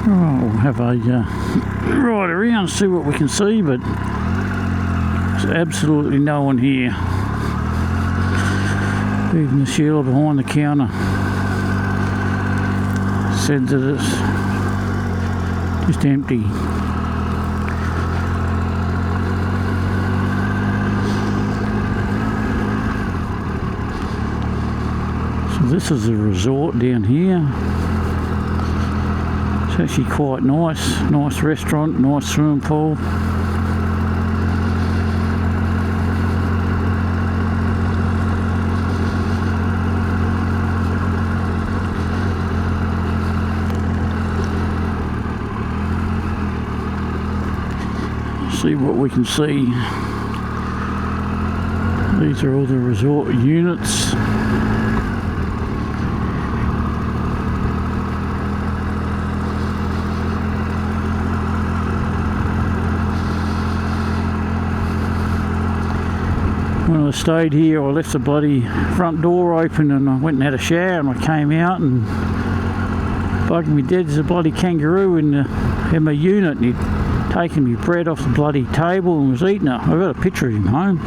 Alright, we'll have a ride around, see what we can see, but there's absolutely no one here. Even the Sheila behind the counter said that it's just empty. So this is a resort down here. It's actually quite nice. Nice restaurant, nice swimming pool. See what we can see. These are all the resort units. When I stayed here, I left the bloody front door open and I went and had a shower, and I came out and bugged me dead. There's a bloody kangaroo in my unit, and he'd taken me bread off the bloody table and was eating it. I've got a picture of him home.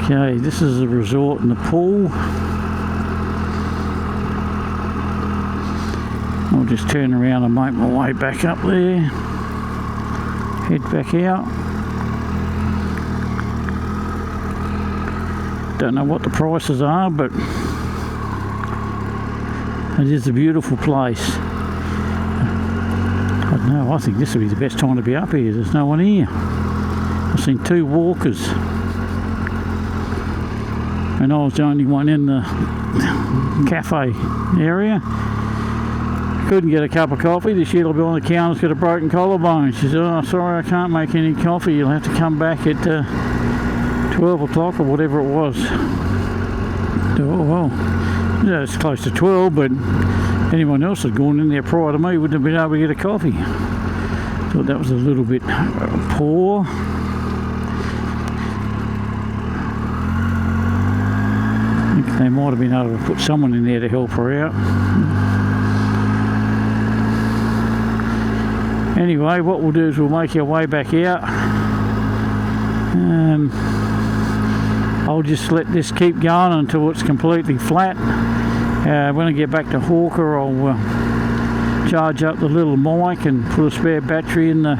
Okay, this is the resort and the pool. I'll just turn around and make my way back up there. Head back out. Don't know what the prices are, but it is a beautiful place. I don't know, I think this would be the best time to be up here. There's no one here. I've seen 2 walkers. And I was the only one in the cafe area. Couldn't get a cup of coffee. The Sheila behind the counter's got a broken collarbone. She said, "Oh, sorry, I can't make any coffee. You'll have to come back at 12 o'clock or whatever it was." Oh, well. Yeah, it's close to 12, but anyone else had gone in there prior to me wouldn't have been able to get a coffee. Thought that was a little bit poor. I think they might have been able to put someone in there to help her out. Anyway, what we'll do is we'll make our way back out. I'll just let this keep going until it's completely flat. When I get back to Hawker, I'll charge up the little mic and put a spare battery in the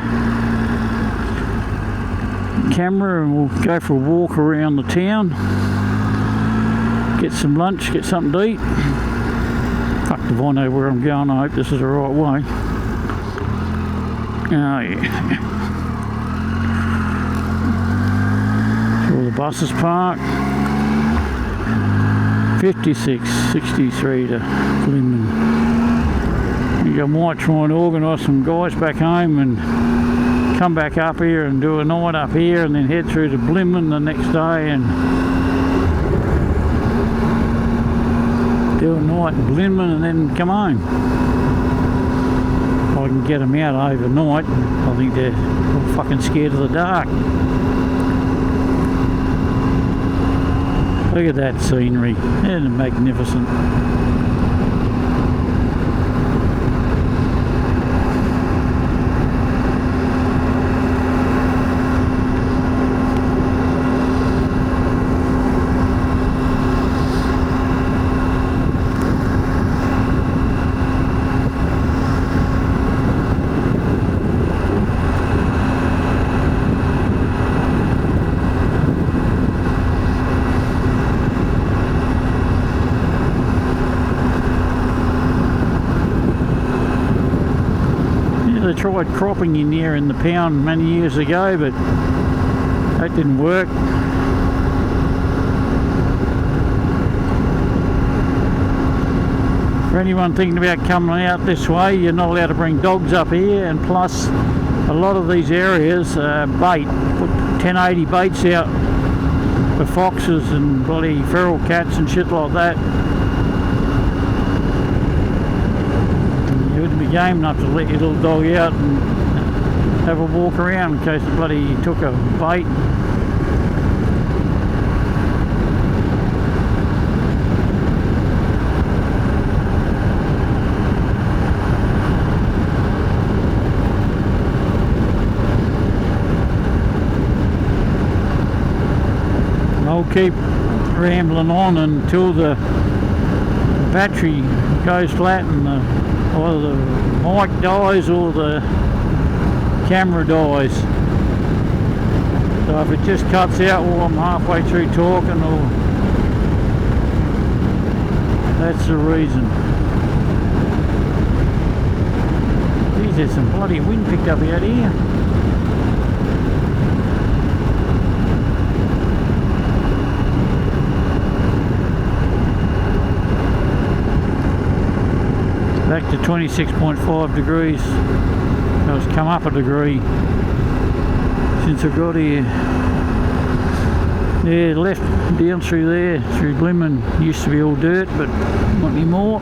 camera, and we'll go for a walk around the town, get some lunch, get something to eat. Fuck if I know where I'm going. I hope this is the right way. Oh yeah. All the buses parked. 5663 to Flinders. I might try and organise some guys back home and come back up here and do a night up here, and then head through to Blimmen the next day and do a night in Blimmen and then come home. If I can get them out overnight. I think they're all fucking scared of the dark. Look at that scenery, isn't it magnificent? They tried cropping in there in the pound many years ago, but that didn't work. For anyone thinking about coming out this way, you're not allowed to bring dogs up here, and plus a lot of these areas bait, put 1080 baits out for foxes and bloody feral cats and shit like that. You wouldn't be game enough to let your little dog out and have a walk around in case the bloody took a bait. I'll keep rambling on until the battery goes flat and either the mic dies or the camera dies. So if it just cuts out while I'm halfway through talking, or that's the reason. Geez, there's some bloody wind picked up out here. Back to 26.5 degrees. It's come up a degree since I got here. Yeah, left down through there, through Glimmen, used to be all dirt, but not anymore.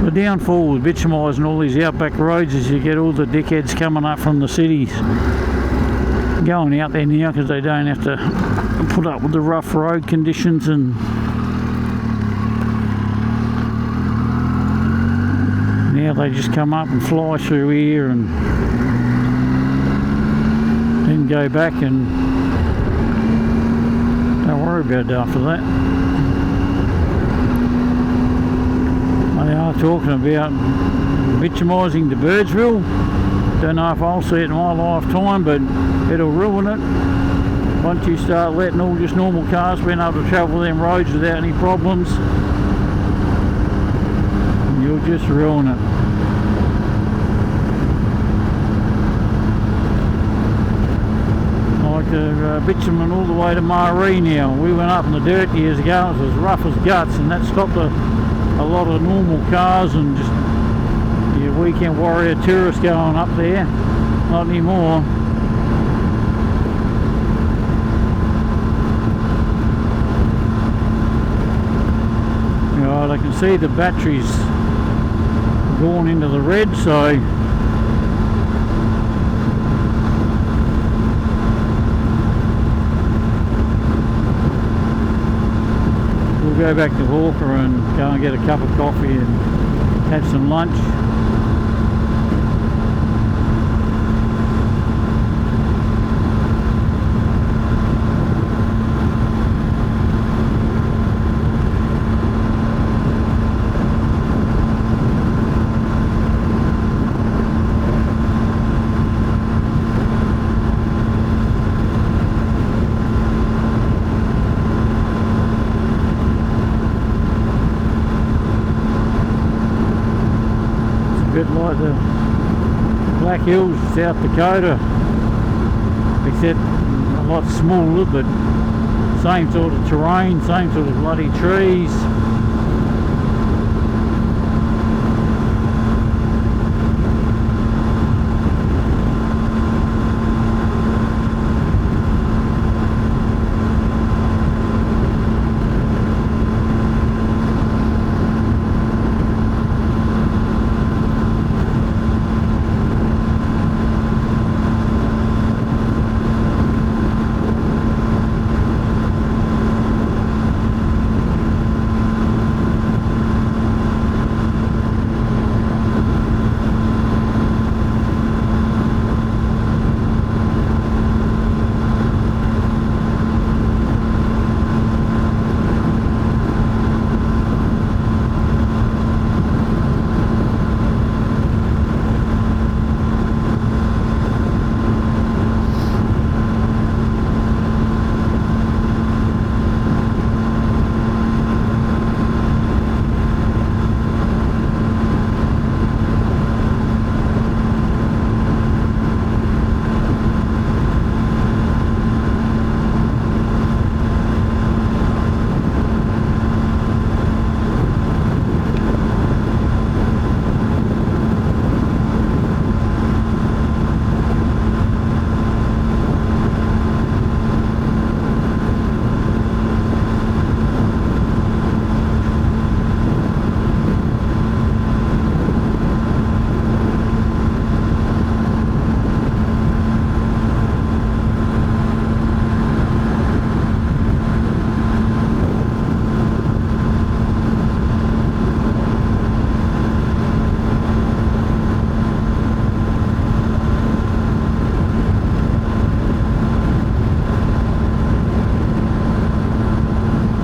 The downfall with bitumising all these outback roads is you get all the dickheads coming up from the cities going out there now because they don't have to put up with the rough road conditions, and now they just come up and fly through here and then go back and don't worry about it after that. They are talking about bitumising to Birdsville. Don't know if I'll see it in my lifetime, but it'll ruin it. Once you start letting all just normal cars being able to travel them roads without any problems, you'll just ruin it. Like the bitumen all the way to Maree now. We went up in the dirt years ago, it was as rough as guts, and that stopped a lot of normal cars and just your weekend warrior tourists going up there. Not anymore. Right, I can see the batteries going into the red, so we'll go back to Hawker and go and get a cup of coffee and have some lunch. Like the Black Hills, South Dakota, except a lot smaller, but same sort of terrain, same sort of bloody trees.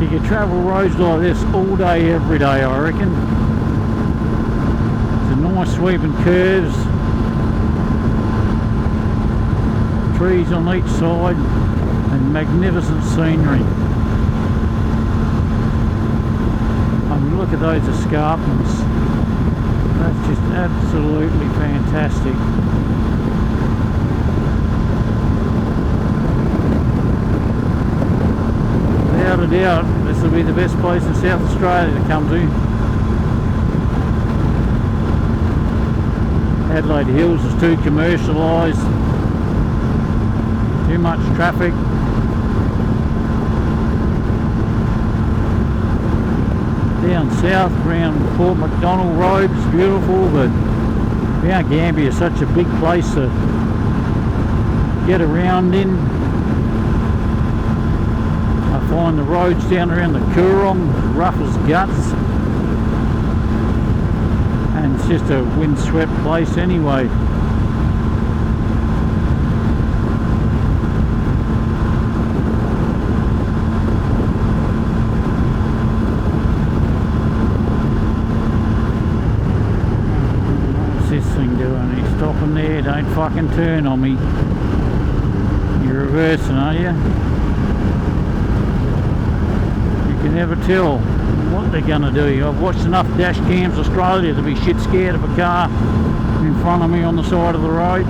You could travel roads like this all day, every day, I reckon. It's a nice sweeping curves, trees on each side, and magnificent scenery. I mean, look at those escarpments. That's just absolutely fantastic. Without a doubt, this will be the best place in South Australia to come to. Adelaide Hills is too commercialised, too much traffic. Down south around Port MacDonald Road is beautiful, but Mount Gambier is such a big place to get around in. I find the roads down around the Coorong rough as guts, and it's just a windswept place anyway. What's this thing doing? He's stopping there. Don't fucking turn on me. You're reversing, are you? You never tell what they're going to do. I've watched enough dash cams Australia to be shit scared of a car in front of me on the side of the road.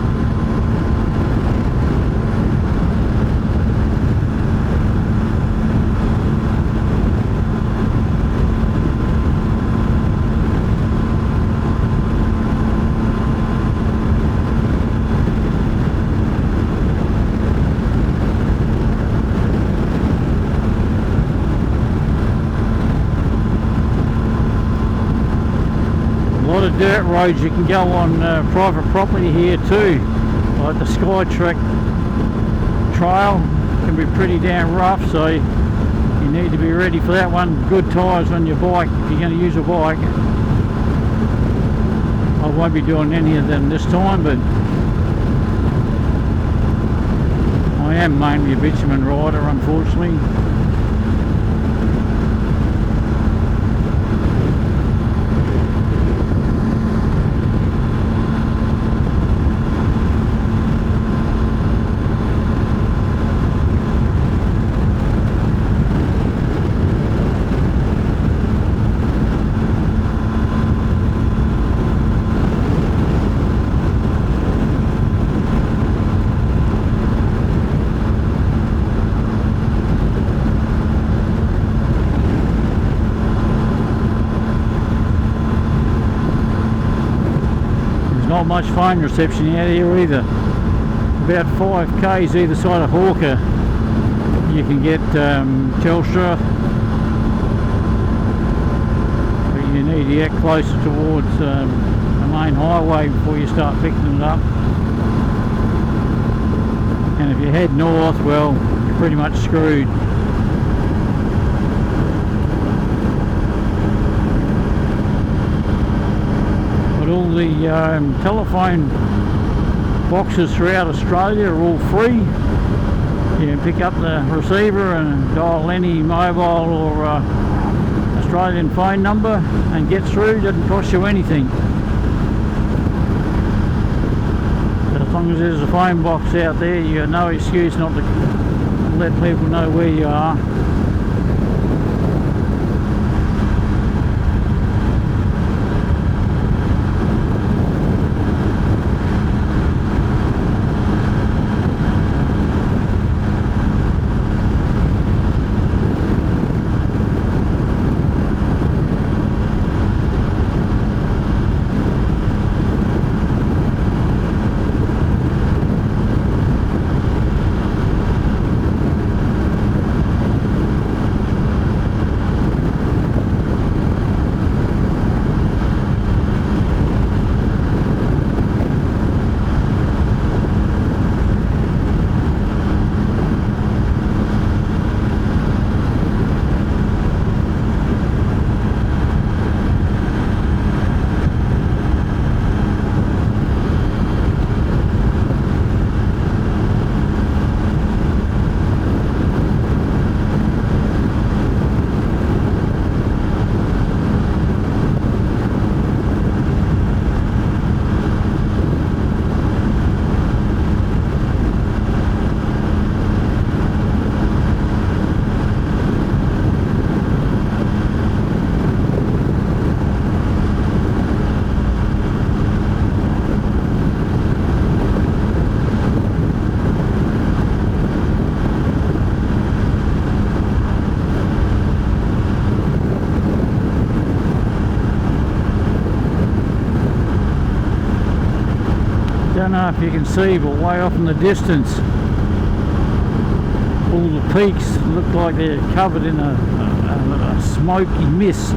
Dirt roads you can go on private property here too, like the Skytrek trail can be pretty damn rough, so you need to be ready for that one. Good tyres on your bike if you're going to use a bike. I won't be doing any of them this time, but I am mainly a bitumen rider, unfortunately. Not much phone reception out here either. About 5k's either side of Hawker you can get Telstra, but you need to get closer towards the main highway before you start picking it up. And if you head north, well, you're pretty much screwed. All the telephone boxes throughout Australia are all free. You can pick up the receiver and dial any mobile or Australian phone number and get through. It doesn't cost you anything. But as long as there's a phone box out there, you have no excuse not to let people know where you are. know if you can see, but way off in the distance, all the peaks look like they're covered in a smoky mist.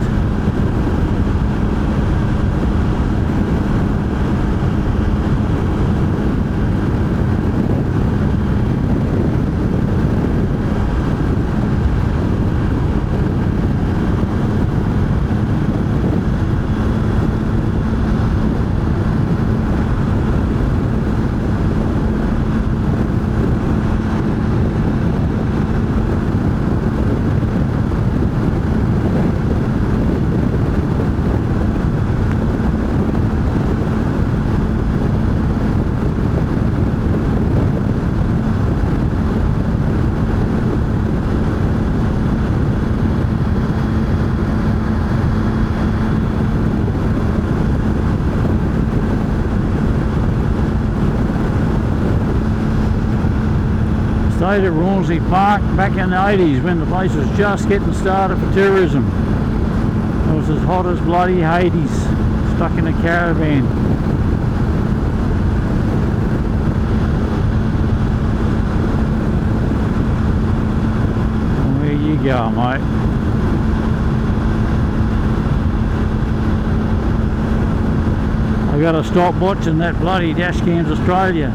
Stayed at Rawnsley Park back in the 80s when the place was just getting started for tourism. It was as hot as bloody Hades, stuck in a caravan. Where you go, mate? I gotta stop watching that bloody Dashcams Australia.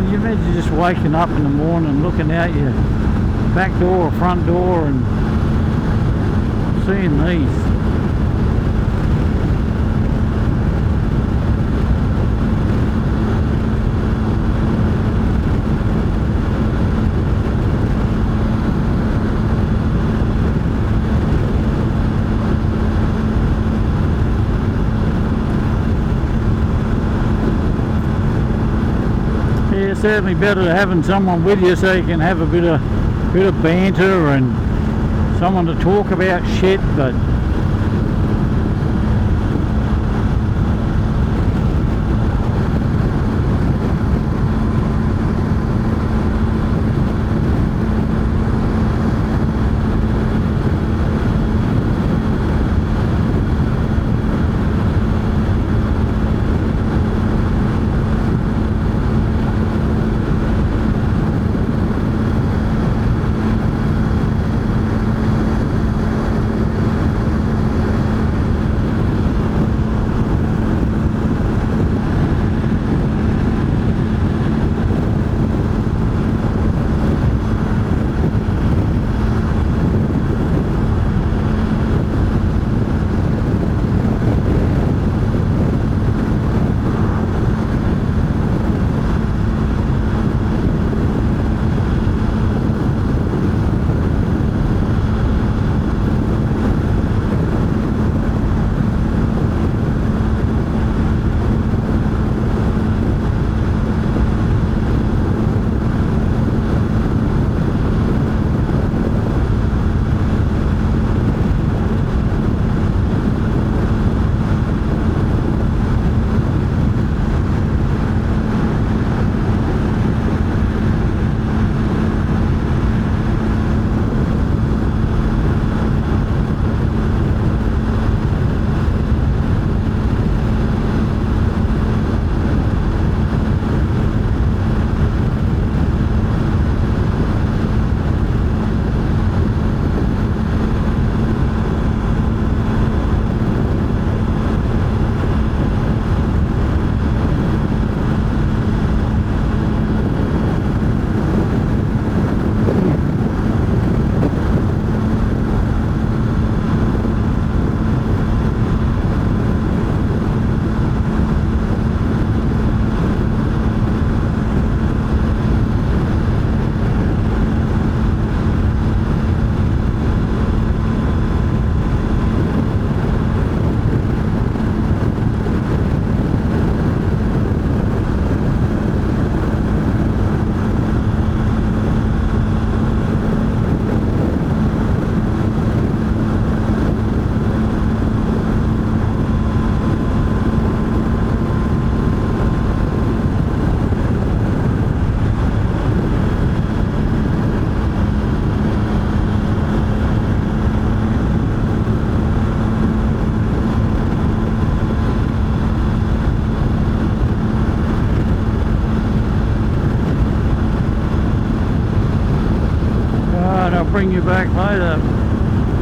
Imagine just waking up in the morning, looking out your back door or front door and seeing these. It's certainly better having someone with you so you can have a bit of banter and someone to talk about shit, but I'll bring you back later.